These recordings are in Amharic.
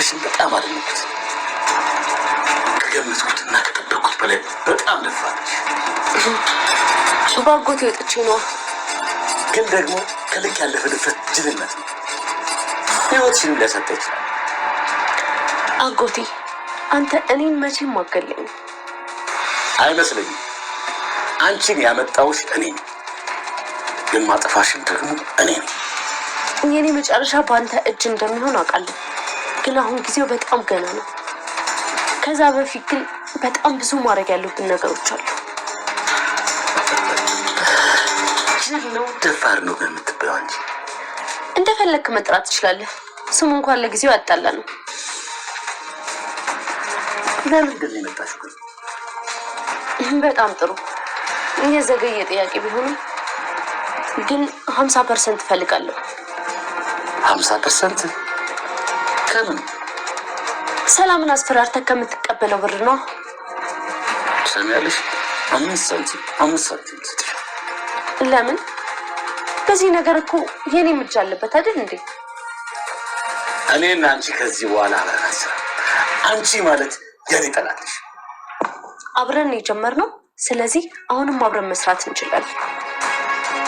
ጥንካሬሽን በጣም አደነኩት። ከገመትኩትና ከጠበቅኩት በላይ በጣም ደፋለች። ባጎቴ ወጥቼ ነው። ግን ደግሞ ከልክ ያለፈ ድፍረት ጅልነት ነው። ህይወትሽንም ሊያሳጣ ይችላል። አጎቴ አንተ እኔን መቼም አገለኝ አይመስለኝም። አንቺን ያመጣውሽ እኔ ነኝ፣ ግን ማጥፋሽን ደግሞ እኔ ነኝ። የኔ መጨረሻ በአንተ እጅ እንደሚሆን አውቃለሁ፣ ግን አሁን ጊዜው በጣም ገና ነው። ከዛ በፊት ግን በጣም ብዙ ማድረግ ያሉብን ነገሮች አሉ። ጅል ነው ደፋር ነው የምትበይው አንቺ? እንደፈለክ መጥራት ትችላለህ። ስሙ እንኳን ለጊዜው ያጣላ ነው። ለምንድን ነው የመጣሽው? በጣም ጥሩ የዘገየ ጥያቄ ቢሆንም ግን 50% እፈልጋለሁ። 50%? ከምን? ሰላምን አስፈራርተህ ከምትቀበለው ብር ነው። ሰሚያለሽ? 5 ሳንቲም ስትሽ። ለምን? በዚህ ነገር እኮ የኔ እጅ አለበት አይደል እንዴ? እኔና አንቺ ከዚህ በኋላ አብረን አንሰራም። አንቺ ማለት የኔ ጠላትሽ። አብረን የጀመርነው፣ ስለዚህ አሁንም አብረን መስራት እንችላለን።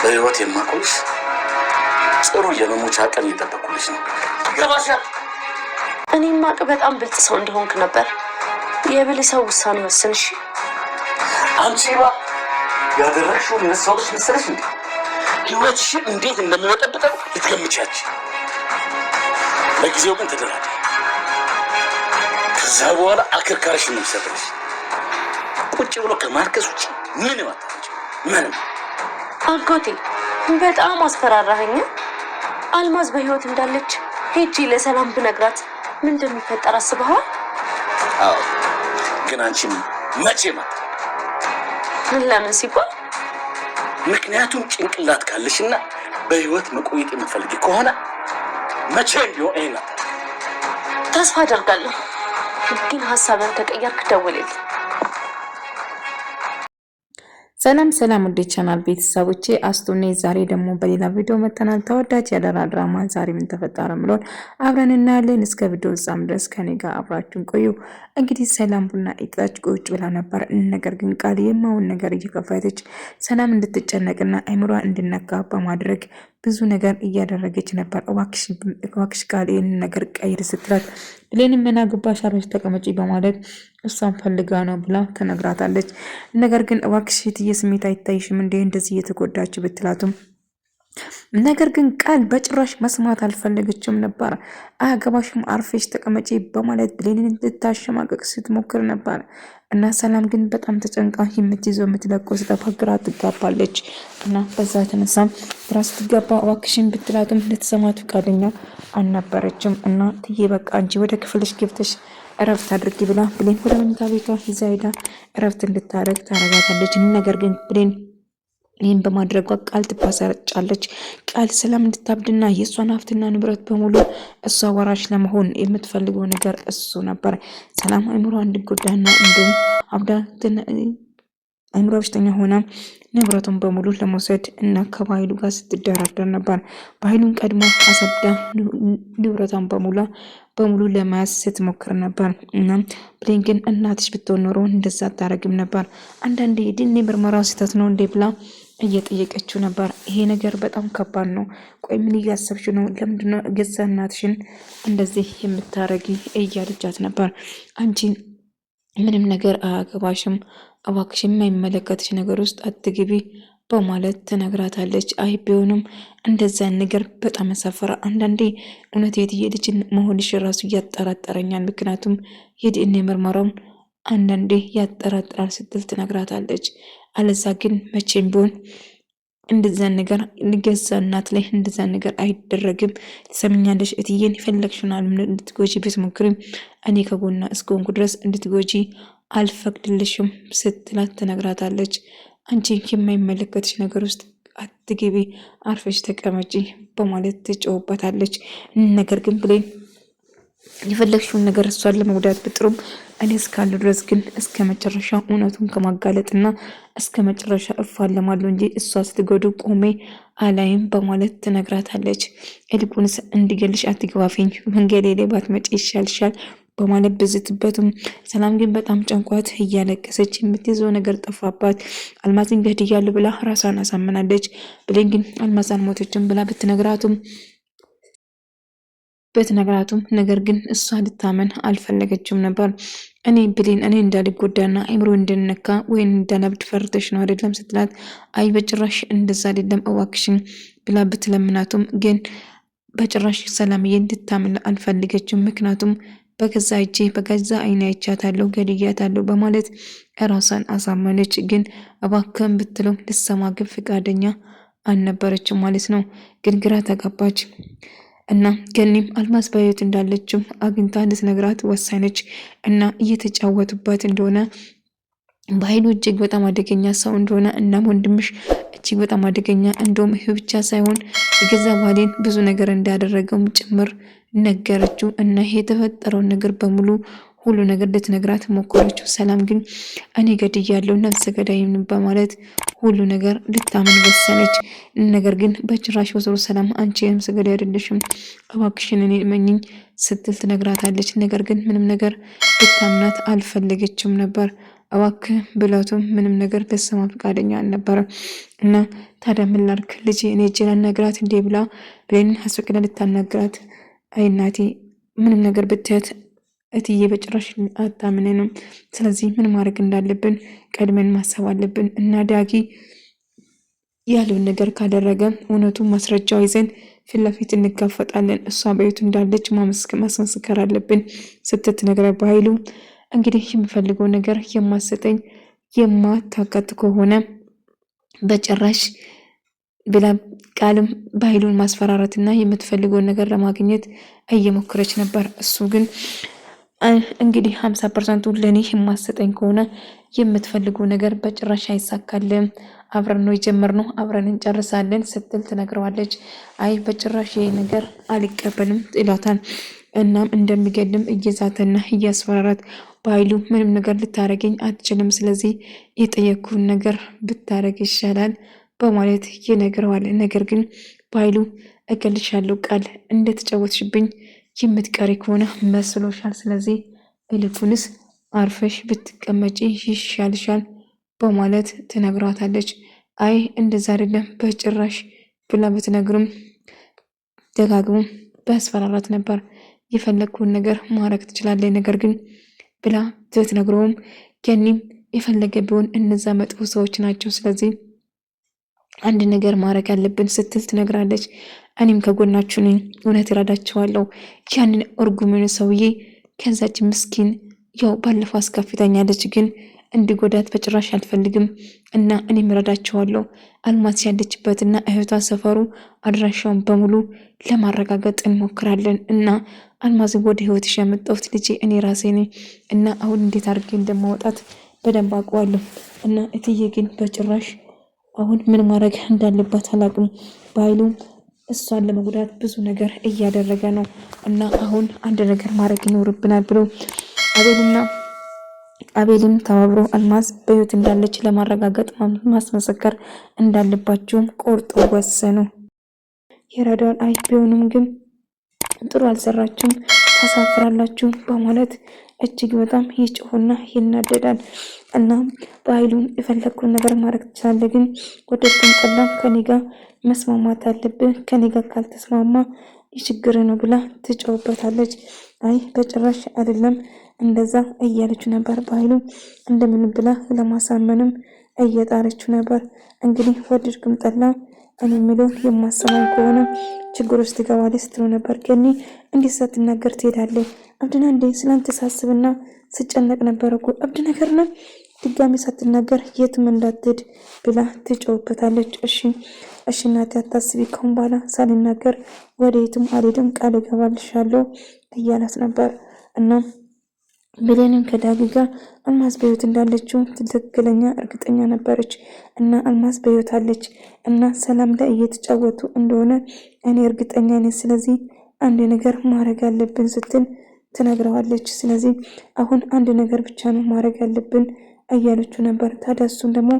በህይወት የማቆይሽ ጥሩ የመሞቻ ቀን እየጠበኩልሽ ነው። ገባሻል? እኔም ማቅ በጣም ብልጥ ሰው እንደሆንክ ነበር። የብልህ ሰው ውሳኔ ወስንሽ። አንቺ ያደረግሽውን የነሳሁልሽ መሰለሽ እንዴ? ህይወትሽን እንዴት እንደሚወጠብጠው ልትገምቻች። ለጊዜው ግን ተደራደ። ከዛ በኋላ አከርካሪሽን ነው የሚሰጥልሽ። ቁጭ ብሎ ከማርከስ ውጭ ምንም አታውቂም። ምንም። አጎቴ በጣም አስፈራራኸኝ። አልማዝ በህይወት እንዳለች ሄጂ ለሰላም ብነግራት ምን እንደሚፈጠር አስበሃል? አዎ፣ ግን አንቺም መቼ ማታ? ለምን ሲባል? ምክንያቱም ጭንቅላት ካለሽና በህይወት መቆየት የምትፈልጊ ከሆነ መቼም ቢሆን ይሄን ተስፋ አደርጋለሁ። ግን ሀሳብን ከቀየርክ ደውልልኝ። ሰላም ወደ ቻናል ቤተሰቦቼ አስቱኔ ዛሬ ደግሞ በሌላ ቪዲዮ መተናል። ተወዳጅ ያደራ ድራማ ዛሬ ምን ተፈጠረ ብሎን አብረን እናያለን። እስከ ቪዲዮ ዛም ድረስ ከኔ ጋር አብራችሁን ቆዩ። እንግዲህ ሰላም ቡና እየጠጣች ቁጭ ብላ ነበር። ነገር ግን ቃል የማውን ነገር እየከፋተች ሰላም እንድትጨነቅና አይምሯ እንድነካ በማድረግ ብዙ ነገር እያደረገች ነበር። እባክሽ ቃል ይህንን ነገር ቀይር ስትላት ብሌንም ምን አገባሽ አርፈሽ ተቀመጪ በማለት እሷን ፈልጋ ነው ብላ ተነግራታለች። ነገር ግን እባክሽ እትዬ ስሜት አይታይሽም እንዴ እንደዚህ እየተጎዳች ብትላቱም ነገር ግን ቃል በጭራሽ መስማት አልፈለገችም ነበር። አያገባሽም አርፈሽ ተቀመጪ በማለት ብሌንን ልታሸማቀቅ ስትሞክር ነበር። እና ሰላም ግን በጣም ተጨንቃ የምትይዘው የምትለቀው ስትፋግራ ትጋባለች። እና በዛ የተነሳም ግራ ስትጋባ እባክሽን ብትላትም ልትሰማት ፈቃደኛ አልነበረችም። እና ትዬ በቃ አንቺ ወደ ክፍልሽ ገብተሽ እረፍት አድርጊ ብላ ብሌን ወደ መኝታ ቤቷ ይዛ ሄዳ እረፍት እንድታረግ ታረጋታለች። ነገር ግን ብሌን ይህን በማድረጓ ቃል ትባሳጫለች። ቃል ሰላም እንድታብድና የእሷን ሀብትና ንብረት በሙሉ እሷ ወራሽ ለመሆን የምትፈልገው ነገር እሱ ነበር። ሰላም አይምሯ እንድጎዳና እንዲሁም አብዳ አይምሯ በሽተኛ ሆና ንብረቱን በሙሉ ለመውሰድ እና ከባይሉ ጋር ስትደራደር ነበር። ባይሉን ቀድማ አሰብዳ ንብረቷን በሙሉ ለመያዝ ስትሞክር ነበር። እና ብሌን ግን እናትሽ ብትሆን ኖሮ እንደዛ አታረግም ነበር። አንዳንዴ የዲኤንኤ ምርመራው ስህተት ነው እንዴ ብላ እየጠየቀችው ነበር። ይሄ ነገር በጣም ከባድ ነው። ቆይ ምን እያሰብሽ ነው? ለምንድነው ገዛ እናትሽን እንደዚህ የምታረጊ? እያለቻት ነበር። አንቺ ምንም ነገር አያገባሽም፣ እባክሽ የማይመለከትሽ ነገር ውስጥ አትግቢ በማለት ትነግራታለች። አይ ቢሆንም እንደዛን ነገር በጣም ያሳፈራ። አንዳንዴ እውነት የትዬ ልጅ መሆንሽ ራሱ እያጠራጠረኛል፣ ምክንያቱም የዲኤንኤ ምርመራውን አንዳንዴ ያጠራጥራል ስትል ትነግራታለች። አለዛ ግን መቼም ቢሆን እንደዛን ነገር ልገዛ እናት ላይ እንደዛን ነገር አይደረግም። ትሰምኛለሽ እትዬን የፈለግሽናል እንድትጎጂ ብትሞክሪም እኔ ከጎና እስከሆንኩ ድረስ እንድትጎጂ አልፈቅድልሽም ስትላት ትነግራታለች። አንቺ የማይመለከትሽ ነገር ውስጥ አትግቢ፣ አርፈሽ ተቀመጪ በማለት ትጮህበታለች። ነገር ግን ብሌን የፈለግሽውን ነገር እሷን ለመጉዳት ብጥሩም እኔ እስካለሁ ድረስ ግን እስከ መጨረሻ እውነቱን ከማጋለጥና እስከ መጨረሻ እፋለማለሁ እንጂ እሷ ስትጎዱ ቆሜ አላይም በማለት ትነግራታለች። ይልቁንስ እንዲገልሽ አትግባፊኝ፣ መንገዴ ላይ ባትመጪ ይሻልሻል በማለት ብዝትበትም ሰላም ግን በጣም ጨንቋት እያለቀሰች የምትይዘው ነገር ጠፋባት። አልማዝን ገድያለሁ ብላ ራሷን አሳምናለች። ብሌን ግን አልማዝ አልሞተችም ብላ ብትነግራቱም ነገር ግን እሷ ልታመን አልፈለገችም ነበር። እኔ እንዳልጎዳና አይምሮ እንድነካ ወይም እንዳላብድ ፈርተሽ ነው አይደለም ስትላት፣ አይ በጭራሽ እንደዛ አይደለም እባክሽን ብላ ብትለምናቱም ግን በጭራሽ ሰላምዬ እንድታምን አልፈለገችም። ምክንያቱም በገዛ እጄ በገዛ አይኔ አይቻታለሁ ገድያታለሁ በማለት ራሷን አሳመነች። ግን እባክህን ብትለው ልሰማ ግን ፈቃደኛ አልነበረችም ማለት ነው። ግን ግራ ተጋባች እና ገኒም አልማዝ በሕይወት እንዳለችም አግኝታ ልትነግራት ወሰነች እና እየተጫወቱባት እንደሆነ በኃይሉ እጅግ በጣም አደገኛ ሰው እንደሆነ እናም ወንድምሽ እጅግ በጣም አደገኛ እንደውም ይህ ብቻ ሳይሆን የገዛ ባሌን ብዙ ነገር እንዳደረገውም ጭምር ነገረችው እና የተፈጠረውን ነገር በሙሉ ሁሉ ነገር ልትነግራት ሞከረችው። ሰላም ግን እኔ ገድያለሁ ነፍሰ ገዳይም በማለት ሁሉ ነገር ልታምን ወሰነች። ነገር ግን በጭራሽ ወይዘሮ ሰላም አንቺ ነፍሰ ገዳይ አይደለሽም እባክሽን እኔ እመኚኝ ስትል ትነግራታለች። ነገር ግን ምንም ነገር ልታምናት አልፈለገችም ነበር። እባክህ ብለቱም ምንም ነገር ልትሰማ ፈቃደኛ አልነበረም እና ታዲያ ምን ላድርግ ልጄ እኔ እጄ ላናግራት እንዴ ብላ ብሌንን አስፈቅዳ ልታናግራት፣ አይ እናቴ ምንም ነገር ብትያት እትዬ በጭራሽ አታምነንም። ስለዚህ ምን ማድረግ እንዳለብን ቀድመን ማሰብ አለብን እና ዳጊ ያለውን ነገር ካደረገ እውነቱን ማስረጃው ይዘን ፊት ለፊት እንጋፈጣለን። እሷ በቤቱ እንዳለች ማስመስከር አለብን ስትት ነገር በኃይሉ እንግዲህ የምፈልገው ነገር የማሰጠኝ የማታቀጥ ከሆነ በጭራሽ ብላ ቃልም በኃይሉን ማስፈራራትና የምትፈልገውን ነገር ለማግኘት እየሞከረች ነበር። እሱ ግን እንግዲህ 50% ለኔ የማሰጠኝ ከሆነ የምትፈልገው ነገር በጭራሽ አይሳካልም፣ አብረን ነው የጀመርነው አብረን እንጨርሳለን ስትል ትነግረዋለች። አይ በጭራሽ ይሄ ነገር አልቀበልም ይላታል። እናም እንደሚገድም እየዛተና እያስፈራራት በኃይሉ ምንም ነገር ልታረገኝ አትችልም፣ ስለዚህ የጠየኩህን ነገር ብታረግ ይሻላል በማለት ይነግረዋል። ነገር ግን በኃይሉ እገልሻለሁ ቃል እንደተጫወትሽብኝ የምትቀሪ ከሆነ መስሎሻል፣ ስለዚህ ይልቁንስ አርፈሽ ብትቀመጪ ይሻልሻል በማለት ትነግራታለች። አይ እንደዛ አይደለም በጭራሽ ብላ ብትነግርም ደጋግሞ በአስፈራራት ነበር። የፈለግኩን ነገር ማድረግ ትችላለች ነገር ግን ብላ ብትነግረውም ገኒም የፈለገ ቢሆን እነዛ መጥፎ ሰዎች ናቸው፣ ስለዚህ አንድ ነገር ማድረግ ያለብን ስትል ትነግራለች። እኔም ከጎናችሁ ነኝ፣ እውነት እረዳችኋለሁ። ያንን እርጉምን ሰውዬ ከዛች ምስኪን ያው ባለፈው አስከፍታኛለች፣ ግን እንዲጎዳት በጭራሽ አልፈልግም እና እኔም እረዳችኋለሁ። አልማዝ ያለችበትና እህቷ ሰፈሩ አድራሻውን በሙሉ ለማረጋገጥ እንሞክራለን እና አልማዝ ወደ ህይወትሽ ያመጣሁት ልጄ እኔ ራሴ ነኝ እና አሁን እንዴት አድርጌ እንደማወጣት በደንብ አውቀዋለሁ እና እትዬ ግን በጭራሽ አሁን ምን ማድረግ እንዳለባት አላውቅም። በኃይሉ እሷን ለመጉዳት ብዙ ነገር እያደረገ ነው እና አሁን አንድ ነገር ማድረግ ይኖርብናል ብሎ አቤልም ተባብሮ አልማዝ በህይወት እንዳለች ለማረጋገጥ ማስመሰከር እንዳለባቸውም ቆርጦ ወሰኑ። የረዳውን አይ ቢሆንም ግን ጥሩ አልሰራችሁም ታሳፍራላችሁ በማለት እጅግ በጣም ይጮህና ይናደዳል። እና በኃይሉን የፈለግኩን ነገር ማድረግ ትችላለህ፣ ግን ወደድክም ጠላም ከኔ ጋር መስማማት አለብህ፣ ከኔ ጋር ካልተስማማ የችግር ነው ብላ ትጮህበታለች። አይ በጭራሽ አይደለም እንደዛ እያለች ነበር። በኃይሉ እንደምን ብላ ለማሳመንም እየጣረችው ነበር። እንግዲህ ወደድክም ጠላ እኔ የሚለውን የማሰማኝ ከሆነ ችግር ውስጥ ትገባለች ስትለው ነበር። ገኒ እንዴት ሳትናገር ትሄዳለህ? እብድና እንዴ ስላንተ ሳስብና ስጨነቅ ነበር እኮ እብድ ነገር ነው። ድጋሚ ሳትናገር የትም እንዳትሄድ ብላ ትጮህበታለች። እሺ እናቴ አታስቢ፣ ከሁን በኋላ ሳልናገር ወደ የትም አልሄድም ቃል እገባልሻለሁ እያላት ነበር። እና ብሌንም ከዳጊ ጋር አልማዝ በህይወት እንዳለችው ትክክለኛ እርግጠኛ ነበረች እና አልማዝ በህይወት አለች እና ሰላም ላይ እየተጫወቱ እንደሆነ እኔ እርግጠኛ ነኝ። ስለዚህ አንድ ነገር ማድረግ አለብን ስትል ትነግረዋለች። ስለዚህ አሁን አንድ ነገር ብቻ ነው ማድረግ ያለብን እያለችው ነበር። ታዲያ እሱን ደግሞ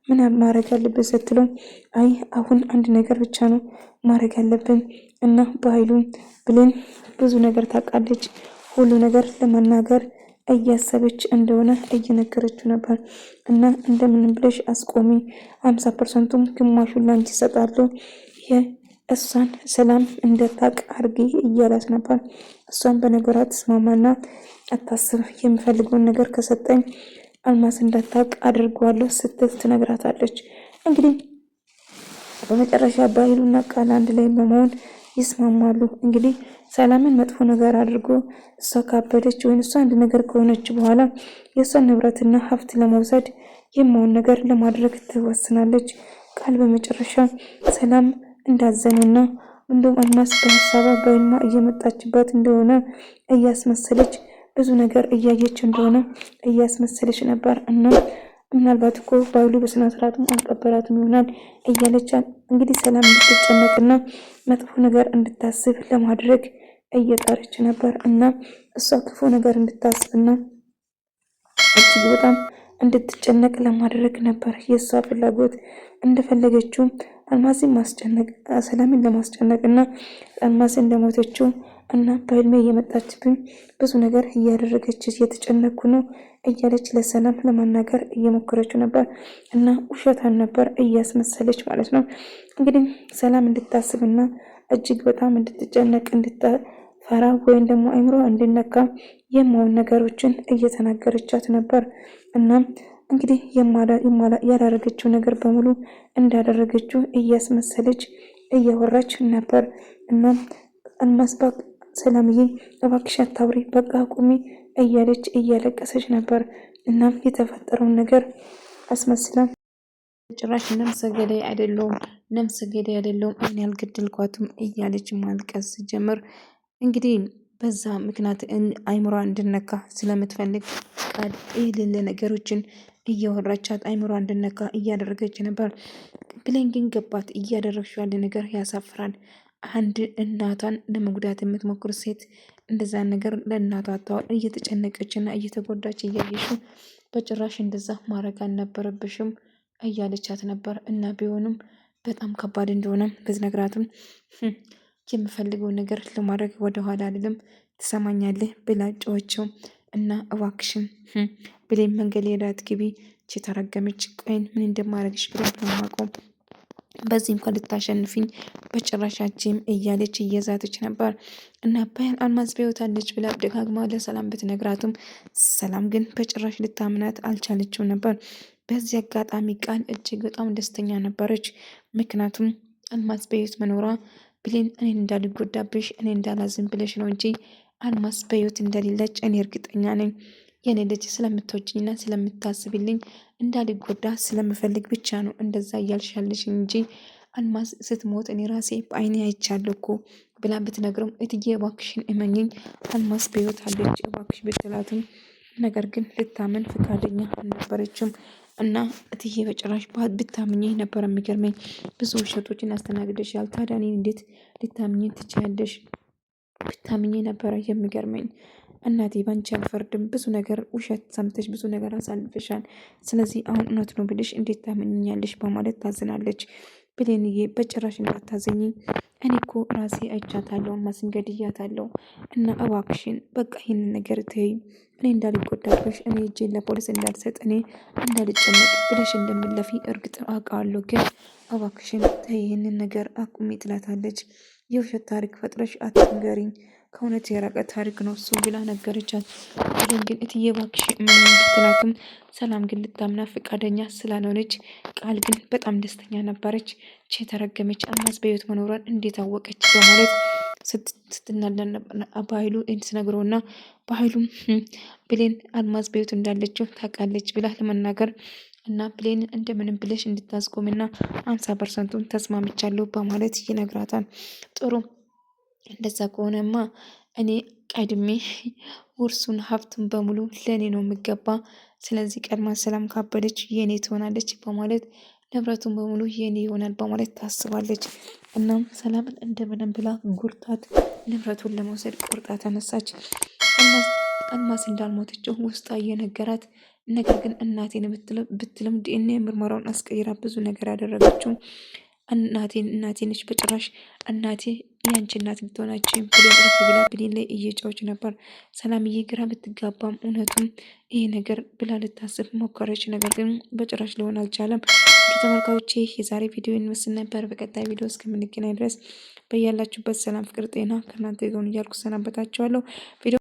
ምን ማድረግ ያለብን ስትለው አይ አሁን አንድ ነገር ብቻ ነው ማድረግ ያለብን እና በኃይሉ ብሌን ብዙ ነገር ታውቃለች፣ ሁሉ ነገር ለመናገር እያሰበች እንደሆነ እየነገረችው ነበር። እና እንደምንም ብለሽ አስቆሚ፣ 50%ቱም ግማሹን ላንቺ ይሰጣለሁ፣ እሷን ሰላም እንደታቅ አርጊ እያላት ነበር። እሷን በነገሯ ተስማማና አታስብ፣ የምፈልገውን ነገር ከሰጠኝ አልማዝ እንዳታቅ አድርጓለሁ ስትል ትነግራታለች። እንግዲህ በመጨረሻ በኃይሉና ቃል አንድ ላይ በመሆን ይስማማሉ። እንግዲህ ሰላምን መጥፎ ነገር አድርጎ እሷ ካበደች ወይም እሷ አንድ ነገር ከሆነች በኋላ የእሷን ንብረትና ሀብት ለመውሰድ የማውን ነገር ለማድረግ ትወስናለች። ቃል በመጨረሻ ሰላም እንዳዘነና እንደውም አልማዝ በሀሳቧ በህልሟ እየመጣችባት እንደሆነ እያስመሰለች ብዙ ነገር እያየች እንደሆነ እያስመሰለች ነበር። እና ምናልባት እኮ በኃይሉ በስነ ስርዓቱም አልቀበላትም ይሆናል እያለች እንግዲህ ሰላም እንድትጨነቅና መጥፎ ነገር እንድታስብ ለማድረግ እየጣረች ነበር። እና እሷ ክፉ ነገር እንድታስብና እጅግ በጣም እንድትጨነቅ ለማድረግ ነበር የእሷ ፍላጎት። እንደፈለገችው አልማዝን ማስጨነቅ፣ ሰላምን ለማስጨነቅ እና አልማዝ እንደሞተችው እና በህልሜ እየመጣችብኝ ብዙ ነገር እያደረገች እየተጨነኩ ነው እያለች ለሰላም ለማናገር እየሞከረችው ነበር። እና ውሸታን ነበር እያስመሰለች ማለት ነው። እንግዲህ ሰላም እንድታስብና እጅግ በጣም እንድትጨነቅ እንድትፈራ ወይም ደግሞ አይምሮ እንድነካ የማውን ነገሮችን እየተናገረቻት ነበር። እና እንግዲህ ያላረገችው ነገር በሙሉ እንዳደረገችው እያስመሰለች እያወራች ነበር። እና አልማዝ ሰላምዬ እባክሽ አታውሪ፣ በቃ ቁሚ እያለች እያለቀሰች ነበር። እናም የተፈጠረውን ነገር አስመስላ ጭራሽ ነፍሰ ገዳይ አይደለሁም እኔ ያልገደልኳትም እያለች ማልቀስ ጀመር። እንግዲህ በዛ ምክንያት አይምሯ እንድነካ ስለምትፈልግ ቃል የሌለ ነገሮችን እያወራቻት አይምሯ እንድነካ እያደረገች ነበር። ብሌን ግን ገባት። እያደረግሽ ያለ ነገር ያሳፍራል። አንድ እናቷን ለመጉዳት የምትሞክር ሴት እንደዛ ነገር ለእናቷ እየተጨነቀችና እየተጎዳች እያየሽው በጭራሽ እንደዛ ማድረግ አልነበረብሽም እያለቻት ነበር። እና ቢሆንም በጣም ከባድ እንደሆነ ብትነግራትም የምፈልገው ነገር ለማድረግ ወደኋላ አልልም፣ ትሰማኛለህ ብላ ጮኸችው። እና እባክሽን ብሌን መንገድ ሄዳት ግቢ ተረገመች፣ ቆይን ምን እንደማደርግሽ ብለን ለማቆም በዚህ እንኳን ልታሸንፍኝ በጭራሻችም እያለች እየዛተች ነበር። እና አልማዝ በሕይወት አለች ብላ ደጋግማ ለሰላም ብትነግራትም ሰላም ግን በጭራሽ ልታምናት አልቻለችው ነበር። በዚህ አጋጣሚ ቃል እጅግ በጣም ደስተኛ ነበረች። ምክንያቱም አልማዝ በሕይወት መኖሯ ብሌን እኔን እንዳልጎዳብሽ እኔ እንዳላዝን ብለሽ ነው እንጂ አልማዝ በሕይወት እንደሌለች እኔ እርግጠኛ ነኝ። የኔ ልጅ ስለምትወጂኝና ስለምታስብልኝ እንዳልጎዳ ስለምፈልግ ብቻ ነው እንደዛ እያልሻለሽ እንጂ አልማዝ ስትሞት እኔ ራሴ በአይኔ አይቻለሁ እኮ ብላ ብትነግረው እትዬ እባክሽን እመኝኝ አልማዝ በሕይወት አለች እባክሽ ብትላትም ነገር ግን ልታመን ፈቃደኛ አልነበረችም። እና እትዬ በጭራሽ ብታምኚኝ ነበር የሚገርመኝ፣ ብዙ ውሸቶችን አስተናግደሻል፣ ታዲያ እኔን እንዴት ልታምኚኝ ትችያለሽ? ብታምኚኝ ነበረ የሚገርመኝ። እናቴ ባንቺ አልፈርድም፣ ብዙ ነገር ውሸት ሰምተሽ ብዙ ነገር አሳልፈሻል። ስለዚህ አሁን እውነት ነው ብልሽ እንዴት ታምኚኛለሽ? በማለት ታዝናለች። ብሌንዬ በጭራሽ እንዳታዘኝ፣ እኔ እኮ ራሴ አይቻታለሁ፣ ማስንገድያታለሁ። እና እባክሽን በቃ ይህንን ነገር ተይ፣ እኔ እንዳልጎዳብሽ፣ እኔ እጄን ለፖሊስ እንዳልሰጥ፣ እኔ እንዳልጨነቅ ብለሽ እንደምለፊ እርግጥ አውቃለሁ፣ ግን እባክሽን ተይ ይህንን ነገር አቁሚ ትላታለች። የውሸት ታሪክ ፈጥረሽ አትንገሪኝ፣ ከእውነት የራቀ ታሪክ ነው እሱ ብላ ነገረቻት። ብሌን ግን እትዬ እባክሽ ምን ብትላትም ሰላም ግን ልታምና ፈቃደኛ ስላልሆነች ቃል ግን በጣም ደስተኛ ነበረች። የተረገመች አልማዝ በሕይወት መኖሯን እንዴት አወቀች? በማለት ስትናለን በኃይሉ ስነግረውና በኃይሉም ብሌን አልማዝ በሕይወት እንዳለችው ታውቃለች ብላ ለመናገር እና ብሌን እንደምንም ብለሽ እንድታስቆምና 50%ቱን ተስማምቻለሁ በማለት ይነግራታል። ጥሩ እንደዛ ከሆነማ እኔ ቀድሜ ውርሱን ሀብቱን በሙሉ ለእኔ ነው የሚገባ። ስለዚህ ቀድማ ሰላም ካበደች የኔ ትሆናለች በማለት ንብረቱን በሙሉ የኔ ይሆናል በማለት ታስባለች። እናም ሰላምን እንደምንም ብላ ጉርታት ንብረቱን ለመውሰድ ቁርጣ ተነሳች። አልማዝ እንዳልሞተችው ውስጧ እየነገራት ነገር ግን እናቴን ብትልም ዲኤንኤ ምርመራውን አስቀይራ ብዙ ነገር ያደረገችው እናቴ ነች። በጭራሽ እናቴ ያንቺ እናት ልትሆናችን ብሌን ረፍ ብላ ብሌን ላይ እየጫዎች ነበር። ሰላምዬ ግራ ብትጋባም እውነቱም ይሄ ነገር ብላ ልታስብ ሞከረች። ነገር ግን በጭራሽ ሊሆን አልቻለም። ወደ ተመልካዮቼ የዛሬ ቪዲዮ ይመስል ነበር። በቀጣይ ቪዲዮ እስከምንገናኝ ድረስ በያላችሁበት ሰላም፣ ፍቅር፣ ጤና ከእናንተ ይሁን እያልኩ ሰናበታችኋለሁ።